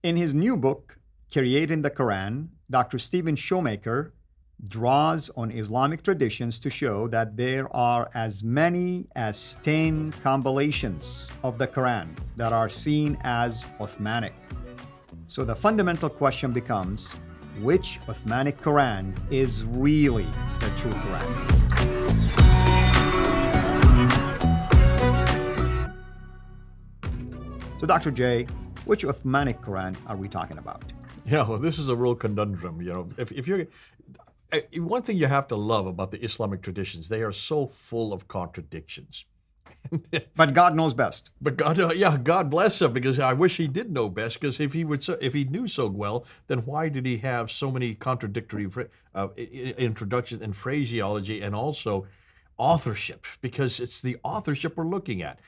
In his new book, Creating the Quran, Dr. Stephen Shoemaker draws on Islamic traditions to show that there are as many as 10 compilations of the Quran that are seen as Uthmanic. So the fundamental question becomes, which Uthmanic Quran is really the true Quran? So Dr. J, which Uthmanic Quran are we talking about? Yeah, well, this is a real conundrum. If you're one thing you have to love about the Islamic traditions, they are so full of contradictions. But God knows best. But God, God bless him, because I wish he did know best. Because if he knew so well, then why did he have so many contradictory introductions and phraseology, and also authorship? Because it's the authorship we're looking at.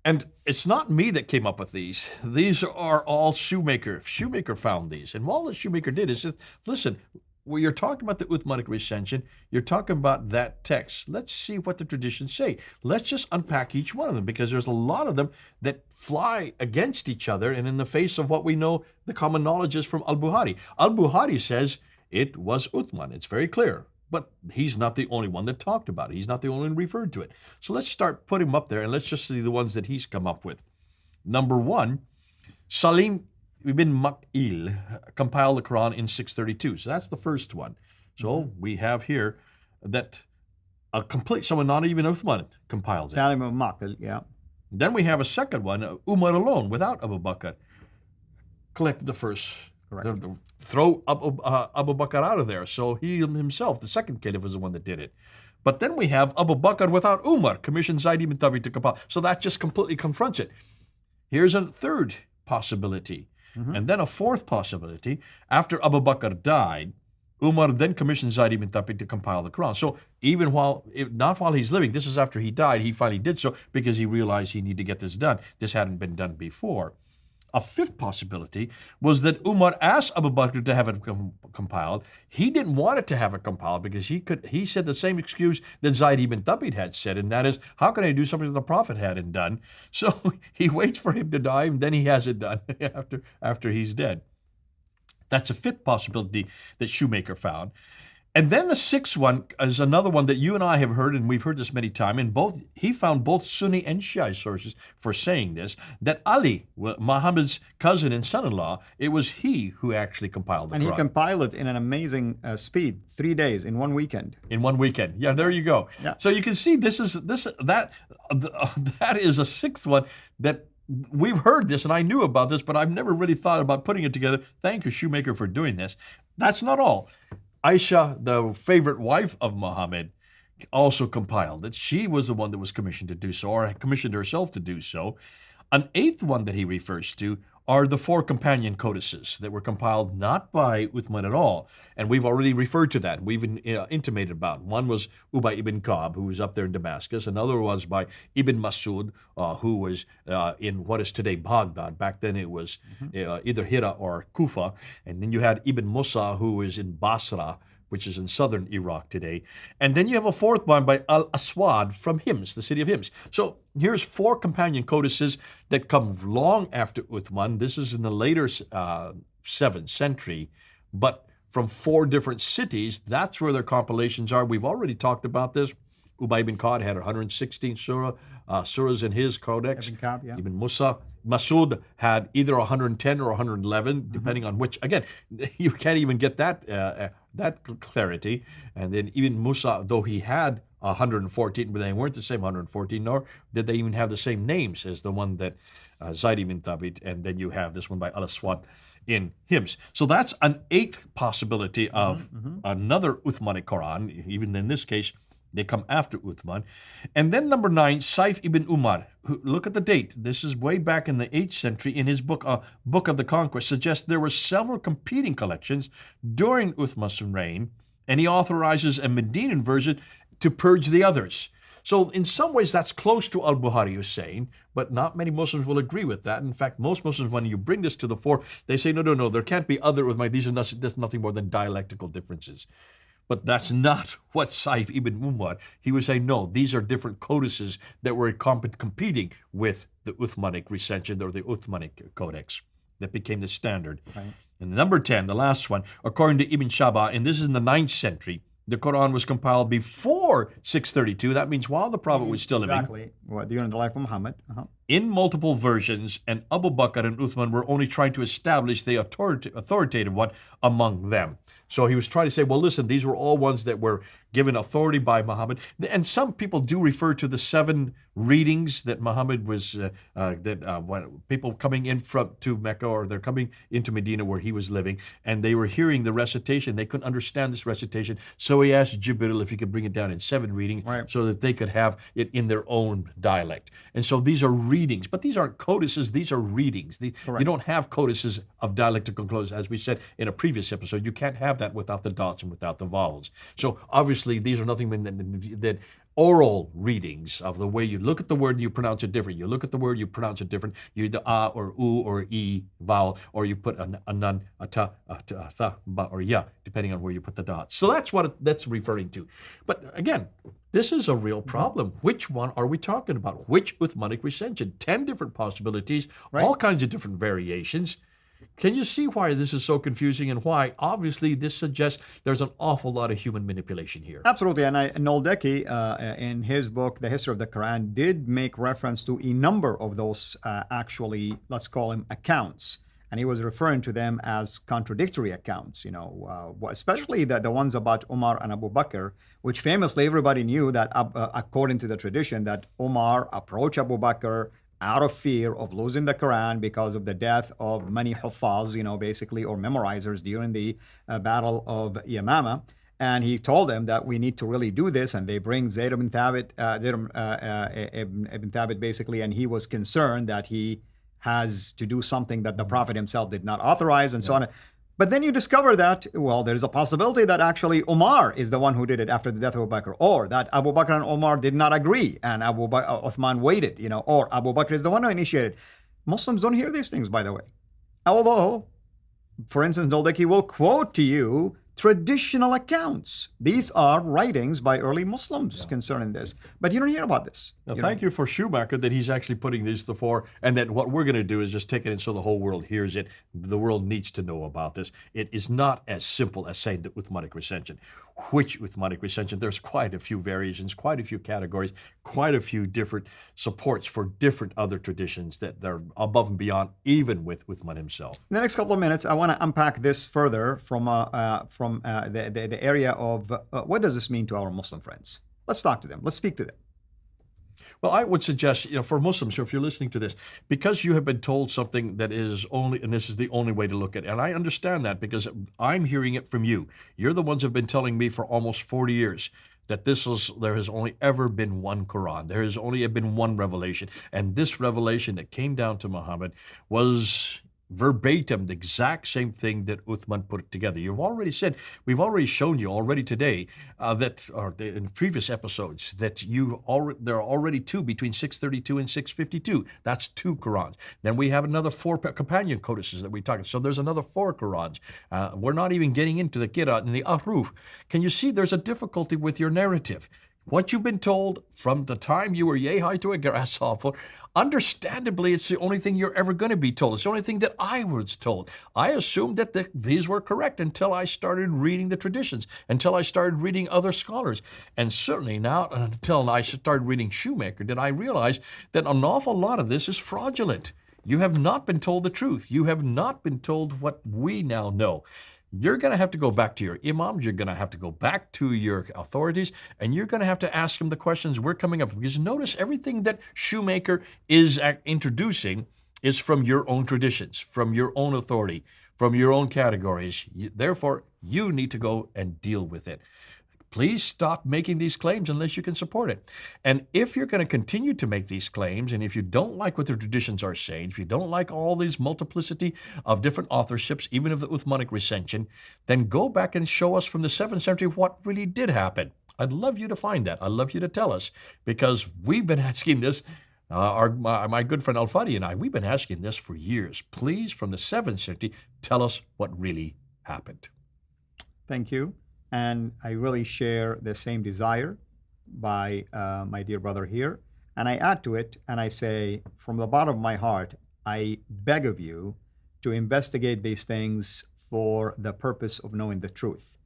And it's not me that came up with these. These are all Shoemaker. Shoemaker found these. And all that Shoemaker did is just, listen, when you're talking about the Uthmanic recension, you're talking about that text. Let's see what the traditions say. Let's just unpack each one of them, because there's a lot of them that fly against each other and in the face of what we know the common knowledge is from Al-Bukhari. Al-Bukhari says it was Uthman. It's very clear. But he's not the only one that talked about it. He's not the only one referred to it. So let's start putting him up there, and let's just see the ones that he's come up with. Number one, Salim ibn Maqil compiled the Quran in 632. So that's the first one. So we have here that someone not even Uthman compiled it. Salim ibn Maqil, yeah. Then we have a second one, Umar alone, without Abu Bakr, collected the first. Correct. Throw Abu Bakr out of there. So he himself, the second caliph, was the one that did it. But then we have Abu Bakr without Umar, commissioned Zayd ibn Thabit to compile. So that just completely confronts it. Here's a third possibility. And then a fourth possibility. After Abu Bakr died, Umar then commissioned Zayd ibn Thabit to compile the Quran. So even not while he's living, this is after he died, he finally did so because he realized he needed to get this done. This hadn't been done before. A fifth possibility was that Umar asked Abu Bakr to have it compiled. He didn't want it to have it compiled because he said the same excuse that Zayd ibn Thabit had said, and that is, how can I do something that the Prophet hadn't done? So he waits for him to die, and then he has it done after he's dead. That's a fifth possibility that Shoemaker found. And then the sixth one is another one that you and I have heard, and we've heard this many times, and he found both Sunni and Shia sources for saying this, that Ali, Muhammad's cousin and son-in-law, it was he who actually compiled the Quran. And he compiled it in an amazing speed, 3 days, in 1 weekend. In 1 weekend. Yeah, there you go. Yeah. So you can see that is a sixth one that we've heard this, and I knew about this, but I've never really thought about putting it together. Thank you, Shoemaker, for doing this. That's not all. Aisha, the favorite wife of Muhammad, also compiled it. She was the one that was commissioned to do so, or commissioned herself to do so. An eighth one that he refers to are the 4 companion codices that were compiled not by Uthman at all. And we've already referred to that. We've intimated about. One was Ubay ibn Ka'b, who was up there in Damascus. Another was by Ibn Masud, who was in what is today Baghdad. Back then it was either Hira or Kufa. And then you had Ibn Musa, who is in Basra, which is in southern Iraq today. And then you have a fourth one by Al-Aswad from Hims, the city of Hims. So here's 4 companion codices that come long after Uthman. This is in the later 7th century, but from 4 different cities. That's where their compilations are. We've already talked about this. Ubay ibn Ka'b had 116 surahs in his codex. Ibn Ka'b, yeah. Ibn Masud had either 110 or 111, depending on which. Again, you can't even get that clarity. And then even Musa, though he had 114, but they weren't the same 114, nor did they even have the same names as the one that Zayd ibn Thabit, and then you have this one by Al-Aswad in Hims. So that's an 8th possibility of another Uthmanic Quran. Even in this case, they come after Uthman. And then number 9, Saif ibn Umar. Look at the date. This is way back in the 8th century. In his book, Book of the Conquest, suggests there were several competing collections during Uthman's reign, and he authorizes a Medinan version to purge the others. So in some ways, that's close to Al-Bukhari, you're saying, but not many Muslims will agree with that. In fact, most Muslims, when you bring this to the fore, they say, no, there can't be other Uthman. These are nothing more than dialectical differences. But that's not what Saif ibn Umar. He was saying, no, these are different codices that were competing with the Uthmanic recension or the Uthmanic codex. that became the standard. Right. And number 10, the last one, according to Ibn Shaba, and this is in the 9th century, the Quran was compiled before 632. That means while the Prophet was still living. Exactly. Well, during the life of Muhammad. In multiple versions, and Abu Bakr and Uthman were only trying to establish the authoritative one among them. So he was trying to say, well, listen, these were all ones that were given authority by Muhammad. And some people do refer to the 7 readings that Muhammad was, when people coming in to Mecca, or they're coming into Medina where he was living, and they were hearing the recitation. They couldn't understand this recitation. So he asked Jibril if he could bring it down in 7 readings, right, so that they could have it in their own dialect. And so these are readings, but these aren't codices, these are readings. You don't have codices of dialectical codes, as we said in a previous episode. You can't have that without the dots and without the vowels. So obviously these are nothing than oral readings of the way you look at the word and you pronounce it different. You look at the word, you pronounce it different. You either a or u or e vowel, or you put a nun, a ta, a tha, ba, or ya, depending on where you put the dots. So that's what that's referring to. But again, this is a real problem. Which one are we talking about? Which Uthmanic recension? 10 different possibilities, all kinds of different variations. Can you see why this is so confusing, and why obviously this suggests there's an awful lot of human manipulation here? Absolutely. And Noldeki, in his book, The History of the Quran, did make reference to a number of those actually, let's call them accounts. And he was referring to them as contradictory accounts, especially the ones about Umar and Abu Bakr, which famously everybody knew that, according to the tradition, that Umar approached Abu Bakr out of fear of losing the Quran because of the death of many huffaz, basically, or memorizers during the Battle of Yamama. And he told them that we need to really do this. And they bring Zayd ibn Thabit, ibn Thabit, basically, and he was concerned that he has to do something that the Prophet himself did not authorize, and so on. But then you discover that, well, there's a possibility that actually Umar is the one who did it after the death of Abu Bakr, or that Abu Bakr and Umar did not agree, and Uthman waited, or Abu Bakr is the one who initiated. Muslims don't hear these things, by the way. Although, for instance, Noldeki will quote to you traditional accounts. These are writings by early Muslims concerning this. But you don't hear about this. Now, thank you for Schumacher that he's actually putting these to the fore, and that what we're going to do is just take it in so the whole world hears it. The world needs to know about this. It is not as simple as saying the Uthmanic recension. Which Uthmanic recension? There's quite a few variations, quite a few categories, quite a few different supports for different other traditions that are above and beyond, even with Uthman himself. In the next couple of minutes, I want to unpack this further from the area of what does this mean to our Muslim friends? Let's talk to them. Let's speak to them. Well, I would suggest, for Muslims, if you're listening to this, because you have been told something that is only, and this is the only way to look at it, and I understand that because I'm hearing it from you. You're the ones who have been telling me for almost 40 years that there has only ever been one Quran. There has only been one revelation. And this revelation that came down to Muhammad was verbatim the exact same thing that Uthman put together. You've already said, we've already shown you already today in previous episodes, that there are already 2 between 632 and 652. That's 2 Qurans. Then we have another 4 companion codices that we talked. So there's another 4 Qurans. We're not even getting into the Qira'at and the Ahruf. Can you see there's a difficulty with your narrative? What you've been told from the time you were yay-high to a grasshopper, understandably, it's the only thing you're ever going to be told. It's the only thing that I was told. I assumed that these were correct until I started reading the traditions, until I started reading other scholars. And certainly now, until I started reading Shoemaker, did I realize that an awful lot of this is fraudulent. You have not been told the truth. You have not been told what we now know. You're going to have to go back to your imams, you're going to have to go back to your authorities, and you're going to have to ask them the questions we're coming up with. Because notice everything that Shoemaker is introducing is from your own traditions, from your own authority, from your own categories. Therefore, you need to go and deal with it. Please stop making these claims unless you can support it. And if you're going to continue to make these claims, and if you don't like what the traditions are saying, if you don't like all these multiplicity of different authorships, even of the Uthmanic recension, then go back and show us from the 7th century what really did happen. I'd love you to find that. I'd love you to tell us, because we've been asking this, my good friend Al-Fadi and I, we've been asking this for years. Please, from the 7th century, tell us what really happened. Thank you. And I really share the same desire by my dear brother here. And I add to it and I say, from the bottom of my heart, I beg of you to investigate these things for the purpose of knowing the truth.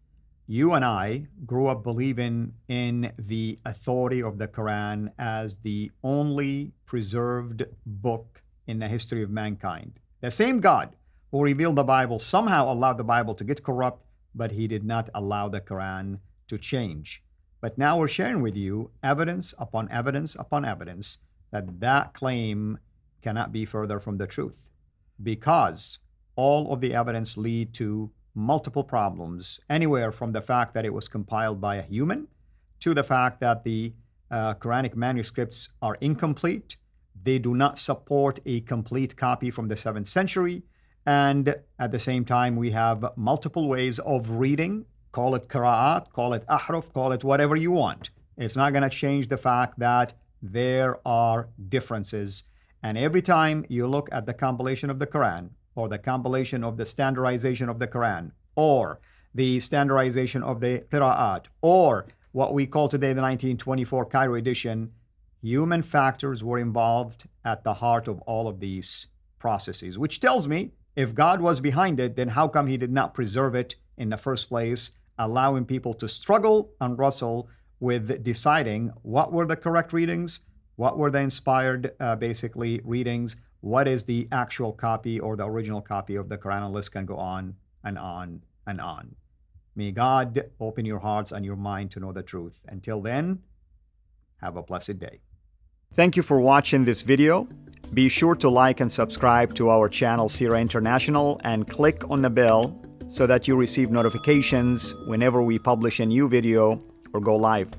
You and I grew up believing in the authority of the Quran as the only preserved book in the history of mankind. The same God who revealed the Bible somehow allowed the Bible to get corrupt, but he did not allow the Quran to change. But now we're sharing with you evidence upon evidence upon evidence that that claim cannot be further from the truth, because all of the evidence lead to multiple problems, anywhere from the fact that it was compiled by a human to the fact that the Quranic manuscripts are incomplete. They do not support a complete copy from the 7th century. And at the same time, we have multiple ways of reading. Call it qira'at, call it ahruf, call it whatever you want. It's not going to change the fact that there are differences. And every time you look at the compilation of the Quran, or the compilation of the standardization of the Quran, or the standardization of the qira'at, or what we call today the 1924 Cairo edition, human factors were involved at the heart of all of these processes, which tells me if God was behind it, then how come he did not preserve it in the first place, allowing people to struggle and wrestle with deciding what were the correct readings, what were the inspired, basically, readings, what is the actual copy or the original copy of the Quran, and list can go on and on and on. May God open your hearts and your mind to know the truth. Until then, have a blessed day. Thank you for watching this video. Be sure to like and subscribe to our channel, Sira International, and click on the bell so that you receive notifications whenever we publish a new video or go live.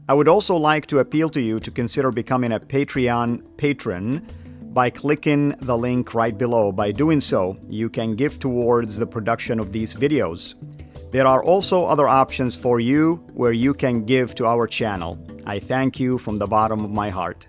I would also like to appeal to you to consider becoming a Patreon patron by clicking the link right below. By doing so, you can give towards the production of these videos. There are also other options for you where you can give to our channel. I thank you from the bottom of my heart.